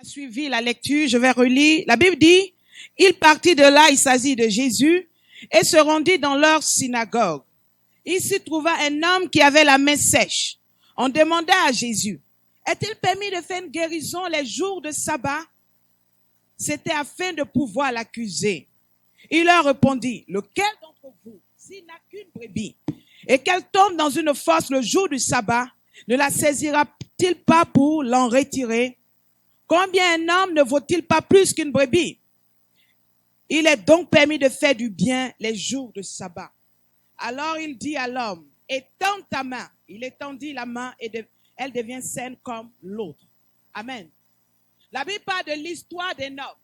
suivi la lecture, je vais relire. La Bible dit, il partit de là, il s'agit de Jésus, et se rendit dans leur synagogue. Il s'y trouva un homme qui avait la main sèche. On demanda à Jésus, est-il permis de faire une guérison les jours de sabbat? C'était afin de pouvoir l'accuser. Il leur répondit, lequel d'entre vous, s'il n'a qu'une brebis, et qu'elle tombe dans une fosse le jour du sabbat, ne la saisira-t-il pas pour l'en retirer? Combien un homme ne vaut-il pas plus qu'une brebis? Il est donc permis de faire du bien les jours de sabbat. Alors il dit à l'homme, étends ta main. Il étendit la main et elle devient saine comme l'autre. Amen. La Bible parle de l'histoire d'un homme.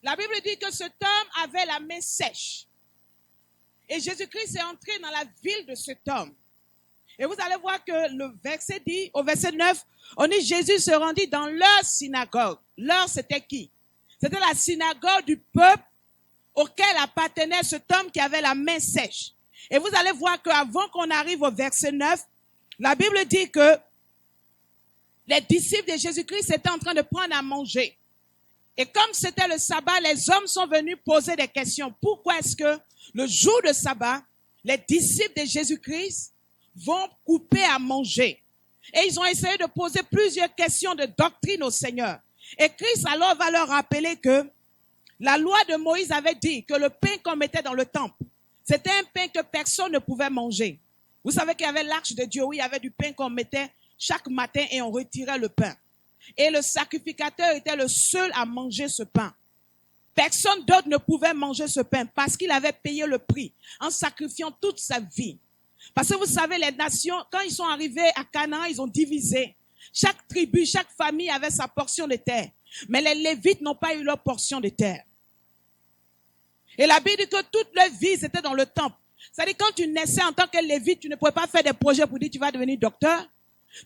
La Bible dit que cet homme avait la main sèche. Et Jésus-Christ est entré dans la ville de cet homme. Et vous allez voir que le verset dit, au verset 9, on dit Jésus se rendit dans leur synagogue. Leur, c'était qui? C'était la synagogue du peuple auquel appartenait cet homme qui avait la main sèche. Et vous allez voir qu'avant qu'on arrive au verset 9, la Bible dit que les disciples de Jésus-Christ étaient en train de prendre à manger. Et comme c'était le sabbat, les hommes sont venus poser des questions. Pourquoi est-ce que le jour de sabbat, les disciples de Jésus-Christ vont couper à manger? Et ils ont essayé de poser plusieurs questions de doctrine au Seigneur. Et Christ alors va leur rappeler que la loi de Moïse avait dit que le pain qu'on mettait dans le temple, c'était un pain que personne ne pouvait manger. Vous savez qu'il y avait l'arche de Dieu où il y avait du pain qu'on mettait chaque matin et on retirait le pain. Et le sacrificateur était le seul à manger ce pain. Personne d'autre ne pouvait manger ce pain parce qu'il avait payé le prix en sacrifiant toute sa vie. Parce que vous savez, les nations, quand ils sont arrivés à Canaan, ils ont divisé. Chaque tribu, chaque famille avait sa portion de terre. Mais les Lévites n'ont pas eu leur portion de terre. Et la Bible dit que toute leur vie, c'était dans le temple. C'est-à-dire, quand tu naissais en tant que Lévite, tu ne pouvais pas faire des projets pour dire tu vas devenir docteur.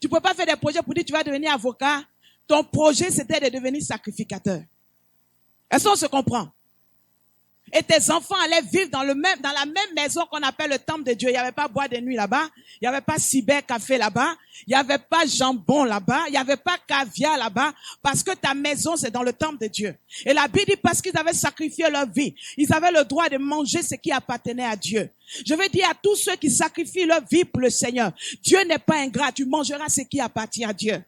Tu ne pouvais pas faire des projets pour dire tu vas devenir avocat. Ton projet, c'était de devenir sacrificateur. Est-ce qu'on se comprend? Et tes enfants allaient vivre dans la même maison qu'on appelle le temple de Dieu. Il n'y avait pas bois de nuit là-bas. Il n'y avait pas cybercafé là-bas. Il n'y avait pas jambon là-bas. Il n'y avait pas caviar là-bas. Parce que ta maison, c'est dans le temple de Dieu. Et la Bible dit parce qu'ils avaient sacrifié leur vie, ils avaient le droit de manger ce qui appartenait à Dieu. Je veux dire à tous ceux qui sacrifient leur vie pour le Seigneur, Dieu n'est pas ingrat. Tu mangeras ce qui appartient à Dieu.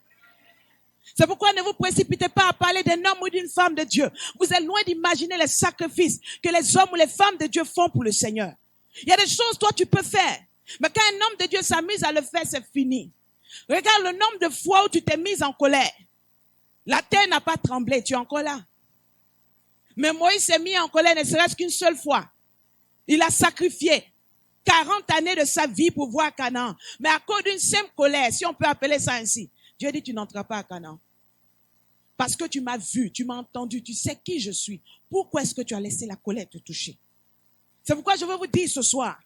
C'est pourquoi ne vous précipitez pas à parler d'un homme ou d'une femme de Dieu. Vous êtes loin d'imaginer les sacrifices que les hommes ou les femmes de Dieu font pour le Seigneur. Il y a des choses, toi, tu peux faire. Mais quand un homme de Dieu s'amuse à le faire, c'est fini. Regarde le nombre de fois où tu t'es mise en colère. La terre n'a pas tremblé, tu es encore là. Mais Moïse s'est mis en colère ne serait-ce qu'une seule fois. Il a sacrifié 40 années de sa vie pour voir Canaan. Mais à cause d'une simple colère, si on peut appeler ça ainsi, Dieu dit tu n'entreras pas à Canaan. Parce que tu m'as vu, tu m'as entendu, tu sais qui je suis. Pourquoi est-ce que tu as laissé la colère te toucher? C'est pourquoi je veux vous dire ce soir,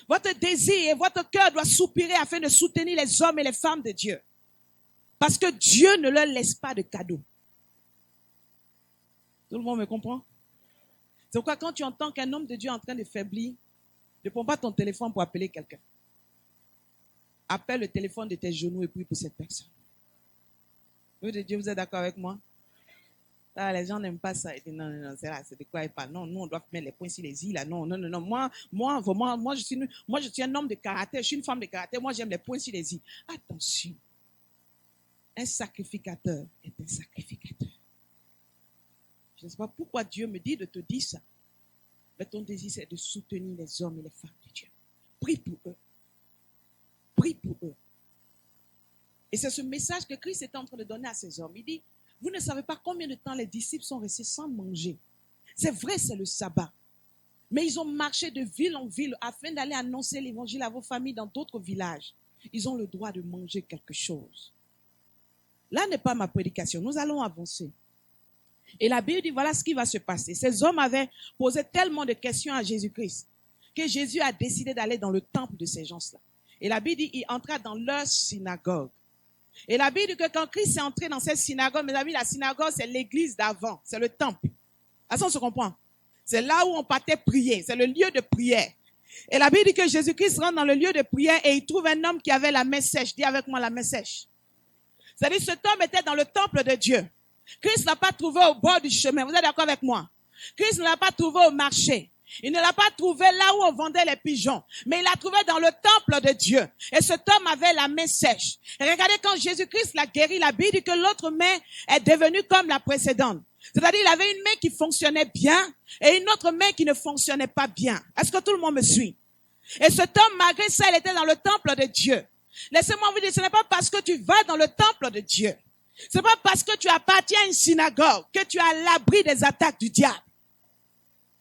votre désir et votre cœur doivent soupirer afin de soutenir les hommes et les femmes de Dieu. Parce que Dieu ne leur laisse pas de cadeaux. Tout le monde me comprend? C'est pourquoi quand tu entends qu'un homme de Dieu est en train de faiblir, ne prends pas ton téléphone pour appeler quelqu'un. Appelle le téléphone de tes genoux et prie pour cette personne. Vous de Dieu, vous êtes d'accord avec moi? Ah, les gens n'aiment pas ça. Ils disent, non, c'est là, c'est de quoi ils parlent. Non, nous, on doit mettre les poings sur les îles. Là. Non. Moi, je suis un homme de caractère, je suis une femme de caractère. Moi, j'aime les poings sur les îles. Attention. Un sacrificateur est un sacrificateur. Je ne sais pas pourquoi Dieu me dit de te dire ça. Mais ton désir, c'est de soutenir les hommes et les femmes de Dieu. Prie pour eux. Prie pour eux. Et c'est ce message que Christ est en train de donner à ces hommes. Il dit, vous ne savez pas combien de temps les disciples sont restés sans manger. C'est vrai, c'est le sabbat. Mais ils ont marché de ville en ville afin d'aller annoncer l'évangile à vos familles dans d'autres villages. Ils ont le droit de manger quelque chose. Là n'est pas ma prédication. Nous allons avancer. Et la Bible dit, voilà ce qui va se passer. Ces hommes avaient posé tellement de questions à Jésus-Christ que Jésus a décidé d'aller dans le temple de ces gens-là. Et la Bible dit, il entra dans leur synagogue. Et la Bible dit que quand Christ est entré dans cette synagogue, mes amis, la synagogue, c'est l'église d'avant, c'est le temple. Ça, on se comprend. C'est là où on partait prier, c'est le lieu de prière. Et la Bible dit que Jésus-Christ rentre dans le lieu de prière et il trouve un homme qui avait la main sèche. Dis avec moi la main sèche. C'est-à-dire cet homme était dans le temple de Dieu. Christ n'a pas trouvé au bord du chemin. Vous êtes d'accord avec moi? Christ ne l'a pas trouvé au marché. Il ne l'a pas trouvé là où on vendait les pigeons, mais il l'a trouvé dans le temple de Dieu. Et cet homme avait la main sèche. Et regardez, quand Jésus-Christ l'a guéri, la Bible dit que l'autre main est devenue comme la précédente. C'est-à-dire, il avait une main qui fonctionnait bien et une autre main qui ne fonctionnait pas bien. Est-ce que tout le monde me suit? Et cet homme, malgré ça, il était dans le temple de Dieu. Laissez-moi vous dire, ce n'est pas parce que tu vas dans le temple de Dieu, ce n'est pas parce que tu appartiens à une synagogue que tu es à l'abri des attaques du diable.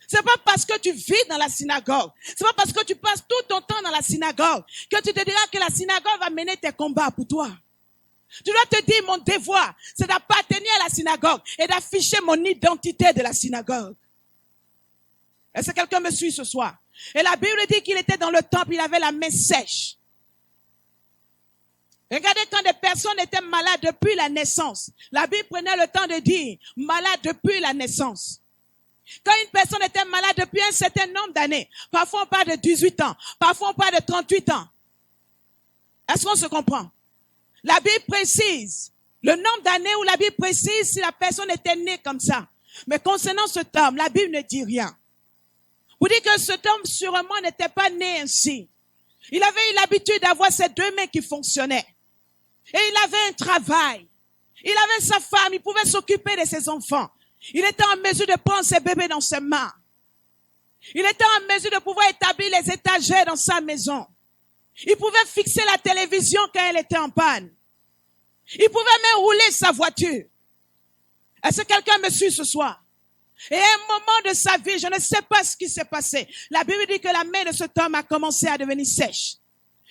C'est pas parce que tu vis dans la synagogue, c'est pas parce que tu passes tout ton temps dans la synagogue que tu te diras que la synagogue va mener tes combats pour toi. Tu dois te dire, mon devoir, c'est d'appartenir à la synagogue et d'afficher mon identité de la synagogue. Est-ce que quelqu'un me suit ce soir? Et la Bible dit qu'il était dans le temple, il avait la main sèche. Regardez, quand des personnes étaient malades depuis la naissance, la Bible prenait le temps de dire, malade depuis la naissance. Quand une personne était malade depuis un certain nombre d'années, parfois on parle de 18 ans, parfois on parle de 38 ans. Est-ce qu'on se comprend? La Bible précise le nombre d'années où la Bible précise si la personne était née comme ça. Mais concernant cet homme, la Bible ne dit rien. Vous dites que cet homme sûrement n'était pas né ainsi. Il avait eu l'habitude d'avoir ses deux mains qui fonctionnaient. Et il avait un travail. Il avait sa femme, il pouvait s'occuper de ses enfants. Il était en mesure de prendre ses bébés dans ses mains. Il était en mesure de pouvoir établir les étagères dans sa maison. Il pouvait fixer la télévision quand elle était en panne. Il pouvait même rouler sa voiture. Est-ce que quelqu'un me suit ce soir? Et à un moment de sa vie, je ne sais pas ce qui s'est passé. La Bible dit que la main de cet homme a commencé à devenir sèche.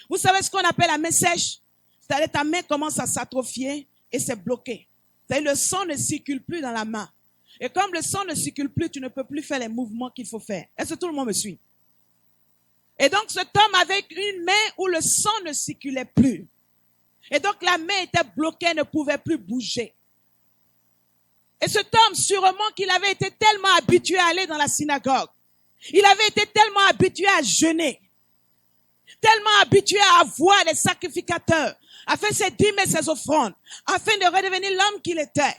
Vous savez ce qu'on appelle la main sèche? C'est-à-dire ta main commence à s'atrophier et c'est bloqué. C'est-à-dire le sang ne circule plus dans la main. Et comme le sang ne circule plus, tu ne peux plus faire les mouvements qu'il faut faire. Est-ce que tout le monde me suit? Et donc cet homme avait une main où le sang ne circulait plus. Et donc la main était bloquée, ne pouvait plus bouger. Et cet homme, sûrement qu'il avait été tellement habitué à aller dans la synagogue. Il avait été tellement habitué à jeûner. Tellement habitué à voir les sacrificateurs, à faire ses dîmes et ses offrandes, afin de redevenir l'homme qu'il était.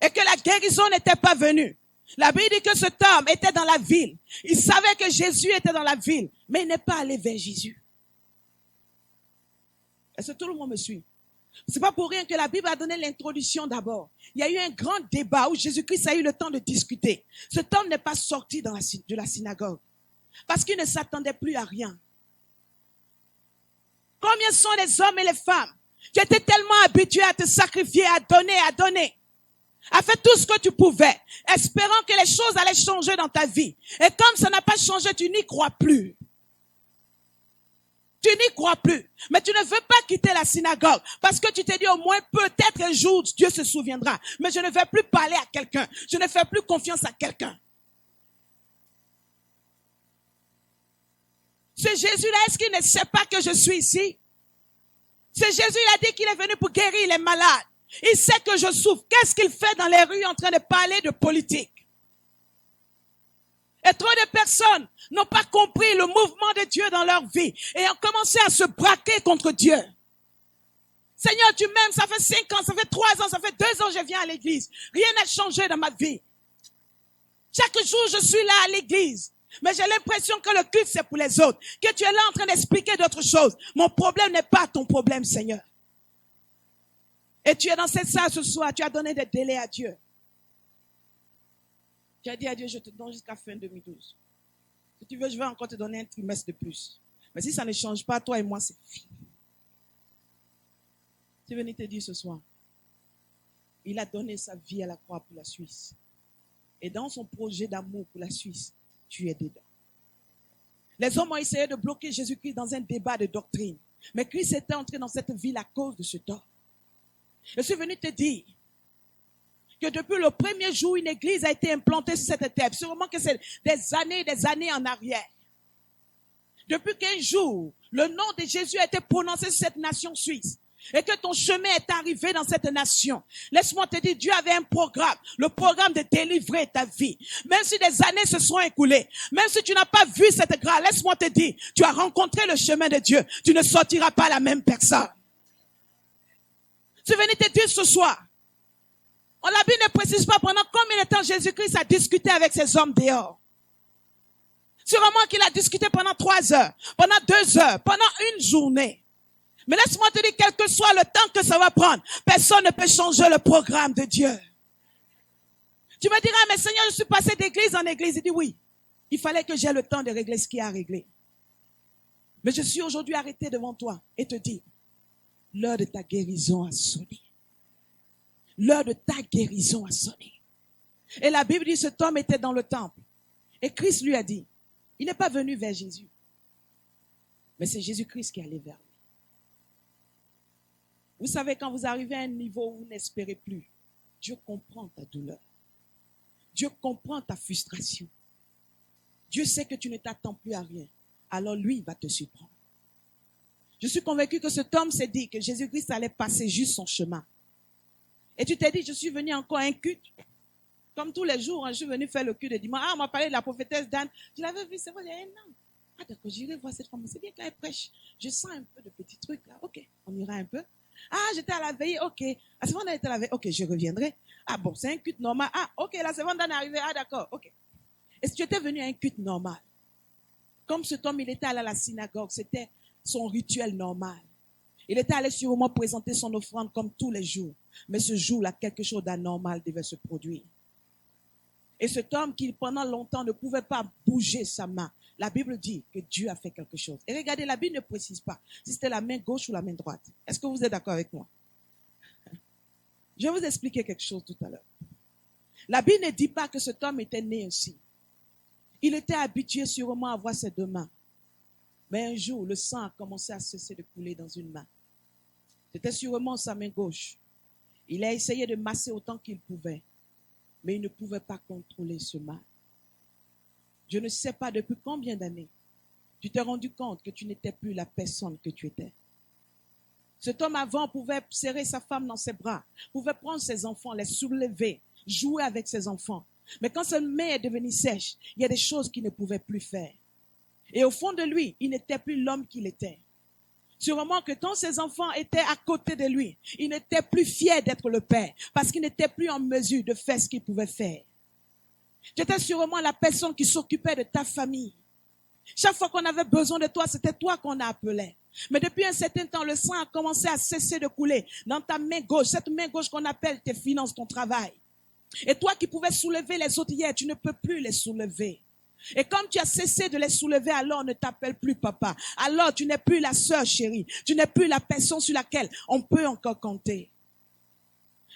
Et que la guérison n'était pas venue. La Bible dit que cet homme était dans la ville. Il savait que Jésus était dans la ville, mais il n'est pas allé vers Jésus. Est-ce que tout le monde me suit? C'est pas pour rien que la Bible a donné l'introduction d'abord. Il y a eu un grand débat où Jésus-Christ a eu le temps de discuter. Cet homme n'est pas sorti de la synagogue parce qu'il ne s'attendait plus à rien. Combien sont les hommes et les femmes qui étaient tellement habitués à te sacrifier, à donner, à faire tout ce que tu pouvais, espérant que les choses allaient changer dans ta vie. Et comme ça n'a pas changé, tu n'y crois plus. Tu n'y crois plus. Mais tu ne veux pas quitter la synagogue parce que tu t'es dit au moins peut-être un jour Dieu se souviendra. Mais je ne vais plus parler à quelqu'un. Je ne fais plus confiance à quelqu'un. Ce Jésus-là, est-ce qu'il ne sait pas que je suis ici? Ce Jésus, il a dit qu'il est venu pour guérir les malades. Il sait que je souffre. Qu'est-ce qu'il fait dans les rues en train de parler de politique? Et trop de personnes n'ont pas compris le mouvement de Dieu dans leur vie et ont commencé à se braquer contre Dieu. Seigneur, tu m'aimes, ça fait 5 ans, ça fait 3 ans, ça fait 2 ans que je viens à l'église. Rien n'a changé dans ma vie. Chaque jour, je suis là à l'église. Mais j'ai l'impression que le culte, c'est pour les autres. Que tu es là en train d'expliquer d'autres choses. Mon problème n'est pas ton problème, Seigneur. Et tu es dans cette salle ce soir, tu as donné des délais à Dieu. Tu as dit à Dieu, je te donne jusqu'à fin 2012. Si tu veux, je vais encore te donner un trimestre de plus. Mais si ça ne change pas, toi et moi, c'est fini. Tu es venu te dire ce soir, il a donné sa vie à la croix pour la Suisse. Et dans son projet d'amour pour la Suisse, tu es dedans. Les hommes ont essayé de bloquer Jésus-Christ dans un débat de doctrine. Mais Christ était entré dans cette ville à cause de ce tort. Je suis venu te dire que depuis le premier jour, une église a été implantée sur cette terre. Sûrement que c'est des années en arrière. Depuis qu'un jour, le nom de Jésus a été prononcé sur cette nation suisse. Et que ton chemin est arrivé dans cette nation. Laisse-moi te dire, Dieu avait un programme. Le programme de délivrer ta vie. Même si des années se sont écoulées. Même si tu n'as pas vu cette grâce. Laisse-moi te dire, tu as rencontré le chemin de Dieu. Tu ne sortiras pas la même personne. Je suis venu te dire ce soir. On La Bible ne précise pas pendant combien de temps Jésus-Christ a discuté avec ces hommes dehors. Sûrement qu'il a discuté pendant 3 heures, pendant 2 heures, pendant une journée. Mais laisse-moi te dire, quel que soit le temps que ça va prendre, personne ne peut changer le programme de Dieu. Tu me diras, mais Seigneur, je suis passé d'église en église. Il dit oui, il fallait que j'aie le temps de régler ce qui a réglé. Mais je suis aujourd'hui arrêté devant toi et te dis, l'heure de ta guérison a sonné. L'heure de ta guérison a sonné. Et la Bible dit, cet homme était dans le temple. Et Christ lui a dit, il n'est pas venu vers Jésus. Mais c'est Jésus-Christ qui est allé vers lui. Vous savez, quand vous arrivez à un niveau où vous n'espérez plus, Dieu comprend ta douleur. Dieu comprend ta frustration. Dieu sait que tu ne t'attends plus à rien. Alors lui, il va te surprendre. Je suis convaincu que cet homme s'est dit que Jésus-Christ allait passer juste son chemin. Et tu t'es dit, je suis venu encore à un culte. Comme tous les jours, je suis venu faire le culte de dimanche. Ah, on m'a parlé de la prophétesse d'Anne. Je l'avais vu, c'est vrai, il y a un an. Ah d'accord, j'irai voir cette femme. C'est bien qu'elle prêche. Je sens un peu de petits trucs là. Ok, on ira un peu. Ah, j'étais à la veille, ok. Ah, c'est bon, on était à la veille, ok, je reviendrai. Ah bon, c'est un culte normal. Ah, ok, la seconde est arrivée. Ah d'accord, ok. Et si tu étais venu à un culte normal, comme cet homme, il était allé à la synagogue, c'était son rituel normal. Il était allé sûrement présenter son offrande comme tous les jours. Mais ce jour-là, quelque chose d'anormal devait se produire. Et cet homme qui pendant longtemps ne pouvait pas bouger sa main, la Bible dit que Dieu a fait quelque chose. Et regardez, la Bible ne précise pas si c'était la main gauche ou la main droite. Est-ce que vous êtes d'accord avec moi? Je vais vous expliquer quelque chose tout à l'heure. La Bible ne dit pas que cet homme était né ainsi. Il était habitué sûrement à avoir ses 2 mains. Mais un jour, le sang a commencé à cesser de couler dans une main. C'était sûrement sa main gauche. Il a essayé de masser autant qu'il pouvait. Mais il ne pouvait pas contrôler ce mal. Je ne sais pas depuis combien d'années tu t'es rendu compte que tu n'étais plus la personne que tu étais. Cet homme avant pouvait serrer sa femme dans ses bras, pouvait prendre ses enfants, les soulever, jouer avec ses enfants. Mais quand sa main est devenue sèche, il y a des choses qu'il ne pouvait plus faire. Et au fond de lui, il n'était plus l'homme qu'il était. Sûrement que quand ses enfants étaient à côté de lui, il n'était plus fier d'être le père parce qu'il n'était plus en mesure de faire ce qu'il pouvait faire. Tu étais sûrement la personne qui s'occupait de ta famille. Chaque fois qu'on avait besoin de toi, c'était toi qu'on appelait. Mais depuis un certain temps, le sang a commencé à cesser de couler dans ta main gauche, cette main gauche qu'on appelle tes finances, ton travail. Et toi qui pouvais soulever les autres hier, tu ne peux plus les soulever. Et comme tu as cessé de les soulever, alors on ne t'appelle plus papa. Alors tu n'es plus la sœur chérie. Tu n'es plus la personne sur laquelle on peut encore compter.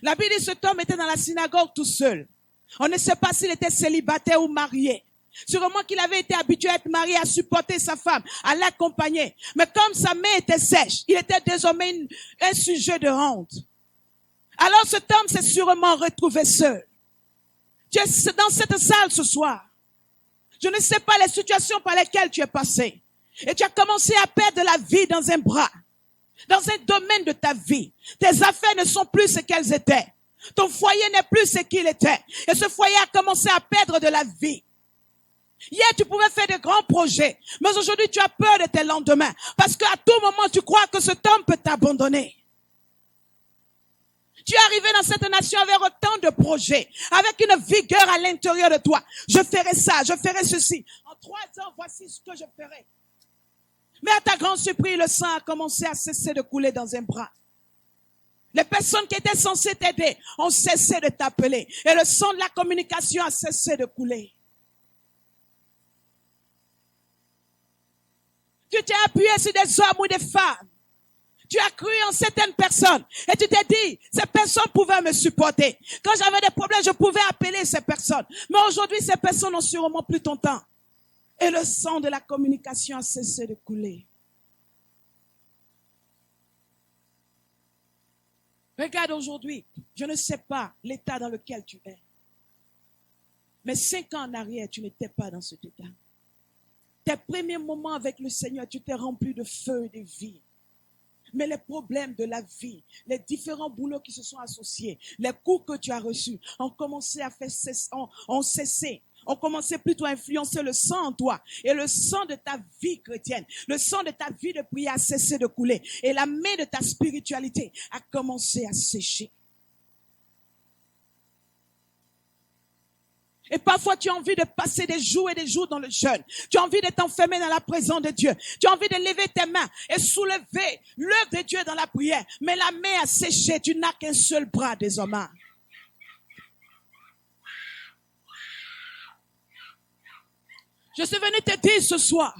La Bible dit que cet homme était dans la synagogue tout seul. On ne sait pas s'il était célibataire ou marié. Sûrement qu'il avait été habitué à être marié, à supporter sa femme, à l'accompagner. Mais comme sa main était sèche, il était désormais un sujet de honte. Alors cet homme s'est sûrement retrouvé seul. Tu es dans cette salle ce soir. Je ne sais pas les situations par lesquelles tu es passé. Et tu as commencé à perdre la vie dans un bras, dans un domaine de ta vie. Tes affaires ne sont plus ce qu'elles étaient. Ton foyer n'est plus ce qu'il était. Et ce foyer a commencé à perdre de la vie. Hier, tu pouvais faire de grands projets. Mais aujourd'hui, tu as peur de tes lendemains. Parce qu'à tout moment, tu crois que cet homme peut t'abandonner. Tu es arrivé dans cette nation avec autant de projets, avec une vigueur à l'intérieur de toi. Je ferai ça, je ferai ceci. En 3 ans, voici ce que je ferai. Mais à ta grande surprise, le sang a commencé à cesser de couler dans un bras. Les personnes qui étaient censées t'aider ont cessé de t'appeler. Et le sang de la communication a cessé de couler. Tu t'es appuyé sur des hommes ou des femmes. Tu as cru en certaines personnes et tu t'es dit, ces personnes pouvaient me supporter. Quand j'avais des problèmes, je pouvais appeler ces personnes. Mais aujourd'hui, ces personnes n'ont sûrement plus ton temps. Et le sang de la communication a cessé de couler. Regarde aujourd'hui, je ne sais pas l'état dans lequel tu es. Mais 5 ans en arrière, tu n'étais pas dans cet état. Tes premiers moments avec le Seigneur, tu t'es rempli de feu et de vie. Mais les problèmes de la vie, les différents boulots qui se sont associés, les coups que tu as reçus, ont commencé à faire cesser, ont commencé plutôt à influencer le sang en toi. Et le sang de ta vie chrétienne, le sang de ta vie de prière a cessé de couler. Et la main de ta spiritualité a commencé à sécher. Et parfois, tu as envie de passer des jours et des jours dans le jeûne. Tu as envie de t'enfermer dans la présence de Dieu. Tu as envie de lever tes mains et soulever l'œuvre de Dieu dans la prière. Mais la main a séché. Tu n'as qu'un seul bras désormais. Je suis venu te dire ce soir,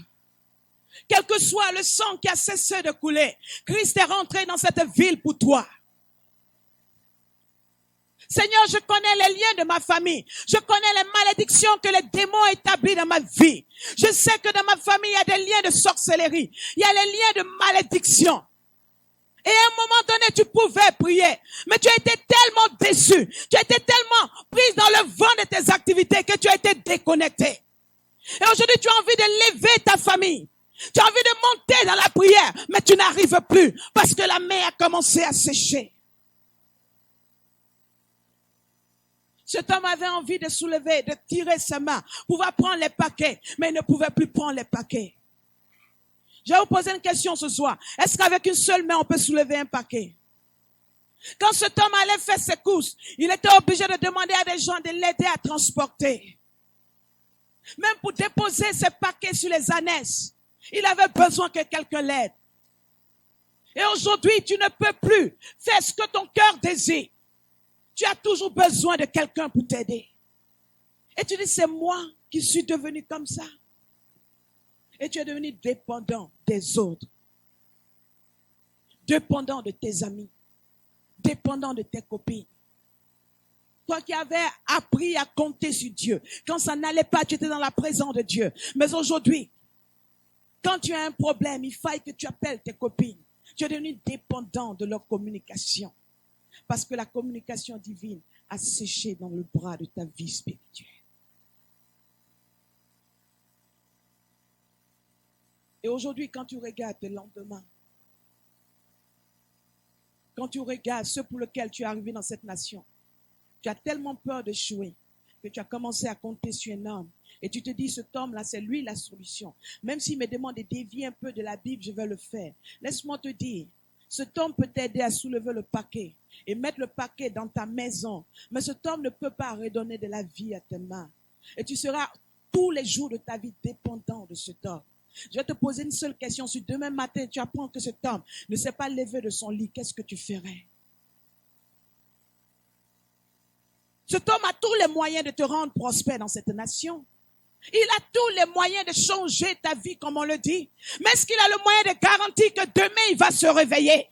quel que soit le sang qui a cessé de couler, Christ est rentré dans cette ville pour toi. Seigneur, je connais les liens de ma famille. Je connais les malédictions que les démons ont établies dans ma vie. Je sais que dans ma famille, il y a des liens de sorcellerie. Il y a les liens de malédiction. Et à un moment donné, tu pouvais prier. Mais tu as été tellement déçu. Tu as été tellement prise dans le vent de tes activités que tu as été déconnecté. Et aujourd'hui, tu as envie de lever ta famille. Tu as envie de monter dans la prière. Mais tu n'arrives plus parce que la main a commencé à sécher. Cet homme avait envie de soulever, de tirer sa main, pouvoir prendre les paquets, mais il ne pouvait plus prendre les paquets. Je vais vous poser une question ce soir. Est-ce qu'avec une seule main, on peut soulever un paquet? Quand cet homme allait faire ses courses, il était obligé de demander à des gens de l'aider à transporter. Même pour déposer ses paquets sur les ânesses, il avait besoin que quelqu'un l'aide. Et aujourd'hui, tu ne peux plus faire ce que ton cœur désire. Tu as toujours besoin de quelqu'un pour t'aider. Et tu dis, c'est moi qui suis devenu comme ça. Et tu es devenu dépendant des autres. Dépendant de tes amis. Dépendant de tes copines. Toi qui avais appris à compter sur Dieu. Quand ça n'allait pas, tu étais dans la présence de Dieu. Mais aujourd'hui, quand tu as un problème, il faille que tu appelles tes copines. Tu es devenu dépendant de leur communication. Parce que la communication divine a séché dans le bras de ta vie spirituelle. Et aujourd'hui, quand tu regardes le lendemain, quand tu regardes ceux pour lesquels tu es arrivé dans cette nation, tu as tellement peur d'échouer que tu as commencé à compter sur un homme. Et tu te dis, cet homme-là, c'est lui la solution. Même s'il me demande de dévier un peu de la Bible, je vais le faire. Laisse-moi te dire, cet homme peut t'aider à soulever le paquet et mettre le paquet dans ta maison. Mais cet homme ne peut pas redonner de la vie à tes mains. Et tu seras tous les jours de ta vie dépendant de cet homme. Je vais te poser une seule question. Si demain matin, tu apprends que cet homme ne s'est pas levé de son lit, qu'est-ce que tu ferais? Cet homme a tous les moyens de te rendre prospère dans cette nation. Il a tous les moyens de changer ta vie, comme on le dit. Mais est-ce qu'il a le moyen de garantir que demain, il va se réveiller?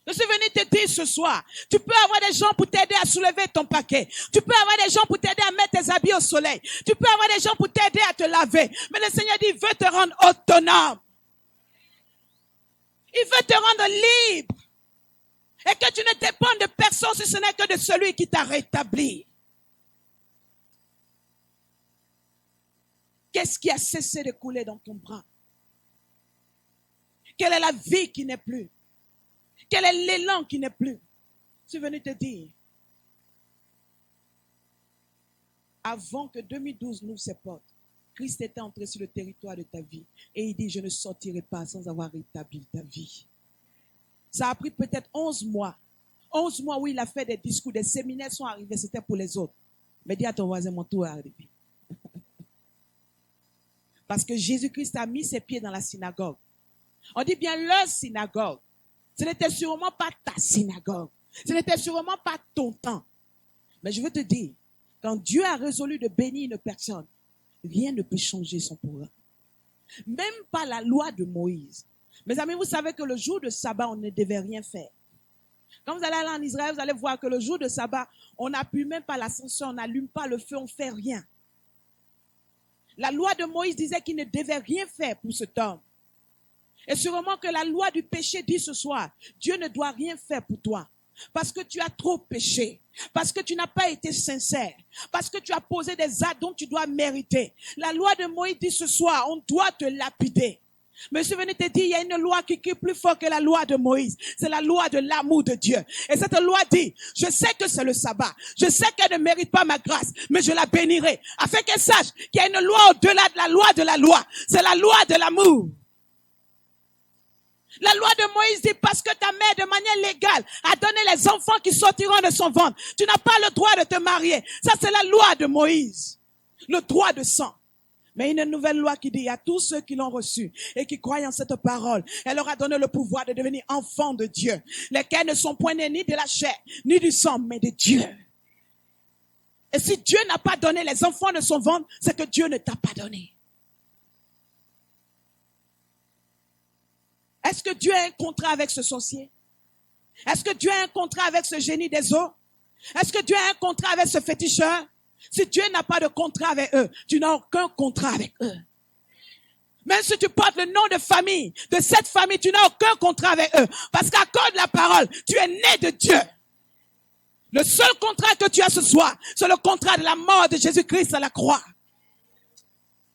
Je suis venu te dire ce soir, tu peux avoir des gens pour t'aider à soulever ton paquet. Tu peux avoir des gens pour t'aider à mettre tes habits au soleil. Tu peux avoir des gens pour t'aider à te laver. Mais le Seigneur dit, il veut te rendre autonome. Il veut te rendre libre. Et que tu ne dépendes de personne si ce n'est que de celui qui t'a rétabli. Qu'est-ce qui a cessé de couler dans ton bras? Quelle est la vie qui n'est plus? Quel est l'élan qui n'est plus? Je suis venu te dire, avant que 2012 n'ouvre ses portes, Christ était entré sur le territoire de ta vie. Et il dit, je ne sortirai pas sans avoir rétabli ta vie. Ça a pris peut-être 11 mois. 11 mois où il a fait des discours, des séminaires sont arrivés, c'était pour les autres. Mais dis à ton voisin, mon tour est arrivé. Parce que Jésus-Christ a mis ses pieds dans la synagogue. On dit bien leur synagogue. Ce n'était sûrement pas ta synagogue. Ce n'était sûrement pas ton temps. Mais je veux te dire, quand Dieu a résolu de bénir une personne, rien ne peut changer son programme. Même pas la loi de Moïse. Mes amis, vous savez que le jour de sabbat, on ne devait rien faire. Quand vous allez aller en Israël, vous allez voir que le jour de sabbat, on n'appuie même pas l'ascension, on n'allume pas le feu, on ne fait rien. La loi de Moïse disait qu'il ne devait rien faire pour cet homme. Et sûrement que la loi du péché dit ce soir, Dieu ne doit rien faire pour toi. Parce que tu as trop péché. Parce que tu n'as pas été sincère. Parce que tu as posé des actes dont tu dois mériter. La loi de Moïse dit ce soir, on doit te lapider. Mais je suis venu te dire, il y a une loi qui est plus forte que la loi de Moïse. C'est la loi de l'amour de Dieu. Et cette loi dit, je sais que c'est le sabbat. Je sais qu'elle ne mérite pas ma grâce, mais je la bénirai. Afin qu'elle sache qu'il y a une loi au-delà de la loi. C'est la loi de l'amour. La loi de Moïse dit parce que ta mère de manière légale a donné les enfants qui sortiront de son ventre. Tu n'as pas le droit de te marier. Ça c'est la loi de Moïse. Le droit de sang. Mais une nouvelle loi qui dit à tous ceux qui l'ont reçu et qui croient en cette parole, elle leur a donné le pouvoir de devenir enfants de Dieu, lesquels ne sont point nés ni de la chair, ni du sang, mais de Dieu. Et si Dieu n'a pas donné les enfants de son ventre, c'est que Dieu ne t'a pas donné. Est-ce que Dieu a un contrat avec ce sorcier? Est-ce que Dieu a un contrat avec ce génie des eaux? Est-ce que Dieu a un contrat avec ce féticheur? Si Dieu n'a pas de contrat avec eux, tu n'as aucun contrat avec eux. Même si tu portes le nom de famille, de cette famille, tu n'as aucun contrat avec eux. Parce qu'à cause de la parole, tu es né de Dieu. Le seul contrat que tu as ce soir, c'est le contrat de la mort de Jésus-Christ à la croix.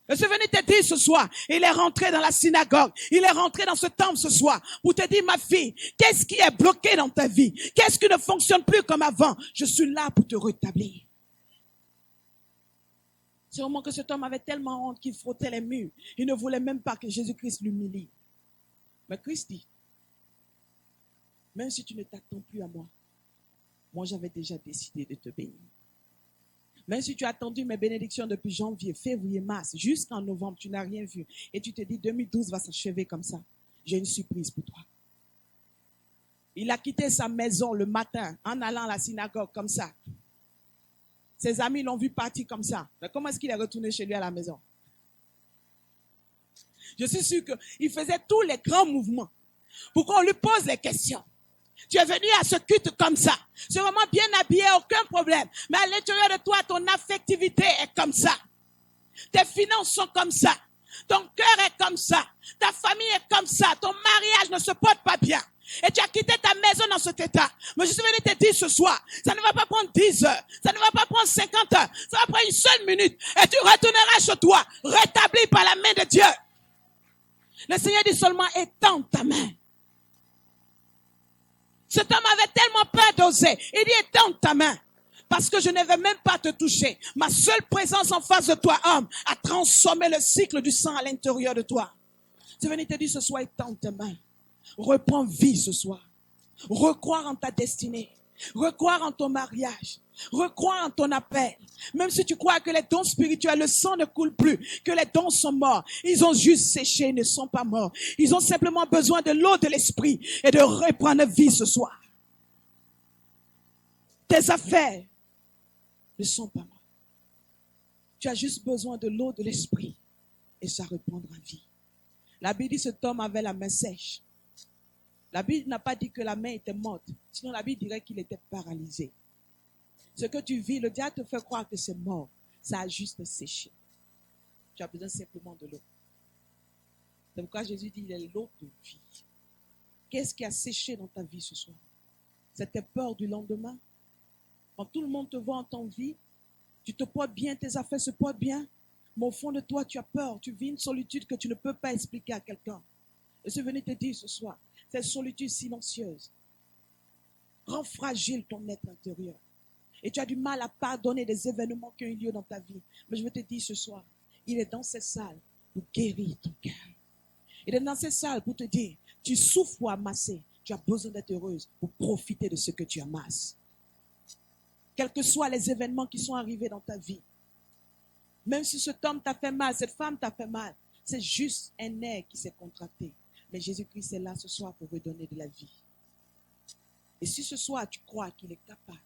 Je suis venu te dire ce soir, il est rentré dans la synagogue, il est rentré dans ce temple ce soir pour te dire, ma fille, qu'est-ce qui est bloqué dans ta vie? Qu'est-ce qui ne fonctionne plus comme avant? Je suis là pour te rétablir. C'est au moment que cet homme avait tellement honte qu'il frottait les murs. Il ne voulait même pas que Jésus-Christ l'humilie. Mais Christ dit, même si tu ne t'attends plus à moi, moi j'avais déjà décidé de te bénir. Même si tu as attendu mes bénédictions depuis janvier, février, mars, jusqu'en novembre, tu n'as rien vu. Et tu te dis, 2012 va s'achever comme ça. J'ai une surprise pour toi. Il a quitté sa maison le matin en allant à la synagogue comme ça. Ses amis l'ont vu partir comme ça. Mais comment est-ce qu'il est retourné chez lui à la maison? Je suis sûr qu'il faisait tous les grands mouvements pour qu'on lui pose les questions. Tu es venu à ce culte comme ça. C'est vraiment bien habillé, aucun problème. Mais à l'intérieur de toi, ton affectivité est comme ça. Tes finances sont comme ça. Ton cœur est comme ça. Ta famille est comme ça. Ton mariage ne se porte pas bien. Et tu as quitté ta maison dans cet état. Mais je suis venu te dire ce soir, ça ne va pas prendre 10 heures. Ça ne va pas prendre 50 heures. Ça va prendre une seule minute. Et tu retourneras chez toi, rétabli par la main de Dieu. Le Seigneur dit seulement, étends ta main. Cet homme avait tellement peur d'oser. Il dit, étends ta main. Parce que je ne vais même pas te toucher. Ma seule présence en face de toi, homme, a transformé le cycle du sang à l'intérieur de toi. Je viens te dire ce soir, étends ta main. Reprends vie ce soir. Recroire en ta destinée. Recroire en ton mariage. Recroire en ton appel. Même si tu crois que les dons spirituels, le sang ne coule plus, que les dons sont morts. Ils ont juste séché, ils ne sont pas morts. Ils ont simplement besoin de l'eau de l'esprit et de reprendre vie ce soir. Tes affaires ne sont pas mortes. Tu as juste besoin de l'eau de l'esprit et ça reprendra vie. La Bible dit que cet homme avait la main sèche. La Bible n'a pas dit que la main était morte. Sinon, la Bible dirait qu'il était paralysé. Ce que tu vis, le diable te fait croire que c'est mort. Ça a juste séché. Tu as besoin simplement de l'eau. C'est pourquoi Jésus dit, il est l'eau de vie. Qu'est-ce qui a séché dans ta vie ce soir? C'était peur du lendemain? Quand tout le monde te voit en ton vie, tu te portes bien, tes affaires se portent bien, mais au fond de toi, tu as peur. Tu vis une solitude que tu ne peux pas expliquer à quelqu'un. Je suis venu te dire ce soir, cette solitude silencieuse rend fragile ton être intérieur. Et tu as du mal à pardonner des événements qui ont eu lieu dans ta vie. Mais je veux te dire ce soir, il est dans cette salle pour guérir ton cœur. Il est dans cette salle pour te dire, tu souffres pour amasser, tu as besoin d'être heureuse pour profiter de ce que tu amasses. Quels que soient les événements qui sont arrivés dans ta vie, même si cet homme t'a fait mal, cette femme t'a fait mal, c'est juste un nerf qui s'est contracté. Mais Jésus-Christ est là ce soir pour redonner de la vie. Et si ce soir tu crois qu'il est capable,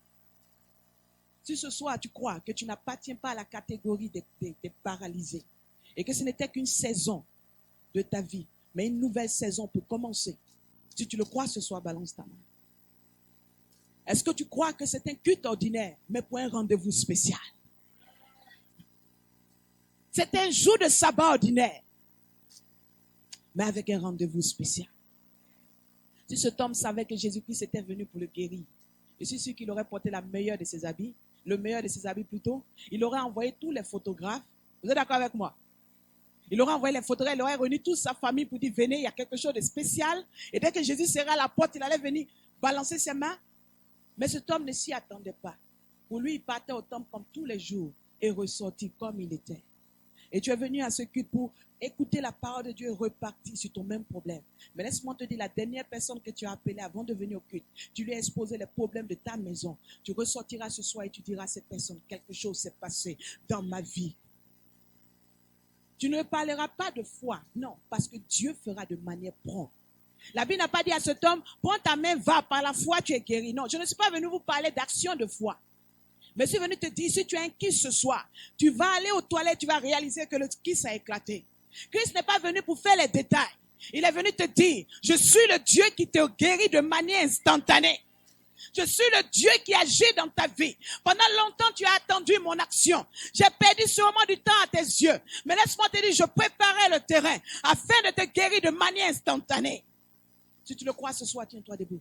si ce soir tu crois que tu n'appartiens pas à la catégorie des paralysés et que ce n'était qu'une saison de ta vie, mais une nouvelle saison peut commencer. Si tu le crois ce soir, balance ta main. Est-ce que tu crois que c'est un culte ordinaire, mais pour un rendez-vous spécial? C'est un jour de sabbat ordinaire, mais avec un rendez-vous spécial. Si cet homme savait que Jésus-Christ était venu pour le guérir, je suis sûr qu'il aurait porté la meilleure de ses habits, le meilleur de ses habits plutôt. Il aurait envoyé tous les photographes. Vous êtes d'accord avec moi? Il aurait envoyé les photographes, il aurait réuni toute sa famille pour dire, venez, il y a quelque chose de spécial. Et dès que Jésus serait à la porte, il allait venir balancer ses mains. Mais cet homme ne s'y attendait pas. Pour lui, il partait au temple comme tous les jours et ressortit comme il était. Et tu es venu à ce culte pour écouter la parole de Dieu et repartir sur ton même problème. Mais laisse-moi te dire, la dernière personne que tu as appelée avant de venir au culte, tu lui as exposé les problèmes de ta maison. Tu ressortiras ce soir et tu diras à cette personne, quelque chose s'est passé dans ma vie. Tu ne parleras pas de foi, non, parce que Dieu fera de manière prompte. La Bible n'a pas dit à cet homme, prends ta main, va, par la foi tu es guéri. Non, je ne suis pas venu vous parler d'action de foi. Mais je suis venu te dire, si tu as un kiss ce soir, tu vas aller aux toilettes, tu vas réaliser que le kiss a éclaté. Christ n'est pas venu pour faire les détails. Il est venu te dire, je suis le Dieu qui te guérit de manière instantanée. Je suis le Dieu qui agit dans ta vie. Pendant longtemps, tu as attendu mon action. J'ai perdu sûrement du temps à tes yeux. Mais laisse-moi te dire, je préparais le terrain afin de te guérir de manière instantanée. Si tu le crois ce soir, tiens-toi debout.